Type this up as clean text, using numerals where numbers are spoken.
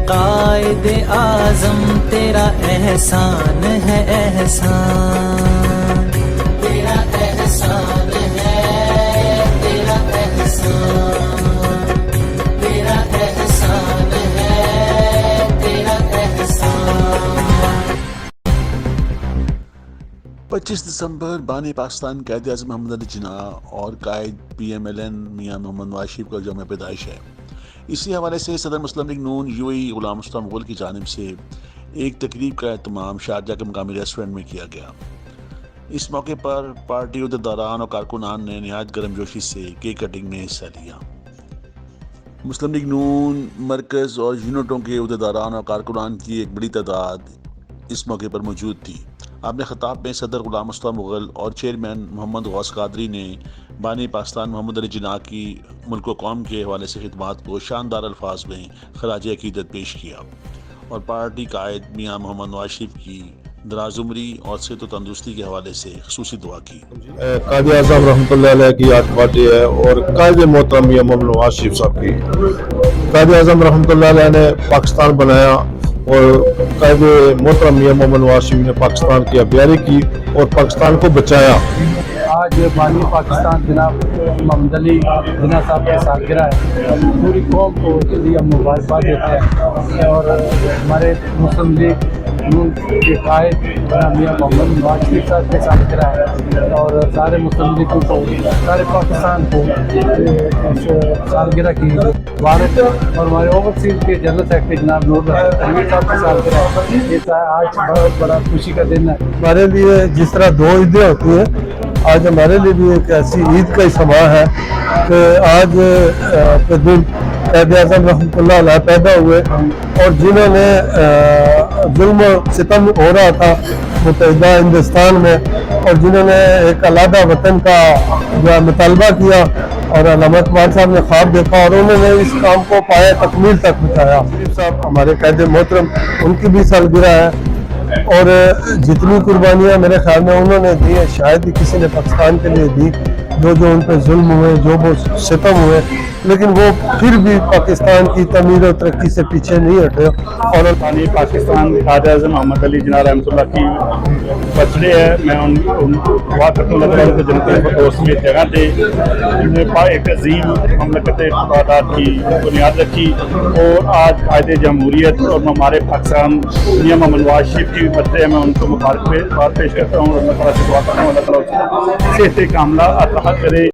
قائد اعظم تیرا احسان ہے احسان، تیرا احسان ہے، تیرا احسان، تیرا احسان ہے، تیرا احسان۔ 25 دسمبر بانی پاکستان قائد اعظم محمد علی جناح اور قائد PMLN میاں محمد نواز شریف کا یوم پیدائش ہے۔ اسی حوالے سے صدر مسلم لیگ نون UAE غلام مصطفیٰ مغل کی جانب سے ایک تقریب کا اہتمام شارجہ کے مقامی ریسٹورنٹ میں کیا گیا۔ اس موقع پر پارٹی عہدیداران اور کارکنان نے نہایت گرم جوشی سے کیک کٹنگ میں حصہ لیا۔ مسلم لیگ نون مرکز اور یونٹوں کے عہدیداران اور کارکنان کی ایک بڑی تعداد اس موقع پر موجود تھی۔ اپنے خطاب میں صدر غلام مصطفیٰ مغل اور چیئرمین محمد غوث قادری نے بانی پاکستان محمد علی جناح کی ملک و قوم کے حوالے سے خدمات کو شاندار الفاظ میں خراج عقیدت پیش کیا اور پارٹی قائد میاں محمد نواز شریف کی دراز عمری اور صحت و تندرستی کے حوالے سے خصوصی دعا کی۔ قائد اعظم رحمۃ اللہ علیہ کی آج برتھڈے ہے اور قائد محترم میاں محمد نواز شریف صاحب کی۔ قائد اعظم رحمۃ اللہ علیہ نے پاکستان بنایا اور قائد محترم میاں محمد نواز شریف نے پاکستان کی آبیاری کی اور پاکستان کو بچایا۔ آج بانی پاکستان جناب محمد علی جناح صاحب کی سالگرہ ہے، پوری قوم کو اس کے لیے ہم مبارکباد دیتے ہیں اور ہمارے مسلم لیگ نون کے قائد میاں محمد نواز شریف صاحب کی سالگرہ ہے اور سارے مسلم لیگوں کو، سارے پاکستان کو اس سالگرہ کی مبارک، اور ہمارے اوورسیز کے جنرل سیکرٹری جناب نور تنویر صاحب کی سالگرہ ہے۔ یہ آج بہت بڑا خوشی کا دن ہے ہمارے لیے۔ جس طرح 2 عیدیں ہوتی ہیں، آج ہمارے لیے بھی ایک ایسی عید کا ہی سما ہے کہ آج کے دن قائد اعظم رحمۃ اللہ علیہ پیدا ہوئے اور جنہوں نے ظلم و ستم ہو رہا تھا متحدہ ہندوستان میں اور جنہوں نے ایک علیحدہ وطن کا جو مطالبہ کیا اور علامہ اقبال صاحب نے خواب دیکھا اور انہوں نے اس کام کو پائے تکمیل تک پہنچایا۔ شریف صاحب ہمارے قائد محترم، ان کی بھی سالگرہ ہے اور جتنی قربانیاں میرے خیال میں انہوں نے دی ہیں شاید ہی کسی نے پاکستان کے لیے دی، جو ان پہ ظلم ہوئے، جو وہ ستم ہوئے، لیکن وہ پھر بھی پاکستان کی تعمیر و ترقی سے پیچھے نہیں ہٹے۔ اور بانی پاکستان قائد اعظم محمد علی جناح رحمۃ اللہ کی برتھ ڈے ہے، میں ان دعا کرتا ہوں اللہ تعالیٰ جنت دوست میں جگہ دے، انہوں نے ایک عظیم مملکت تعداد کی بنیاد رکھی اور آج قائد جمہوریت اور ہمارے پاکستان میاں محمد نواز شریف کی برتھ ڈے ہے، میں ان کو مبارک پیش کرتا ہوں اور اللہ تعالیٰ سے دعا کرتا ہوں اللہ تعالیٰ صحت کاملہ عطا کرے۔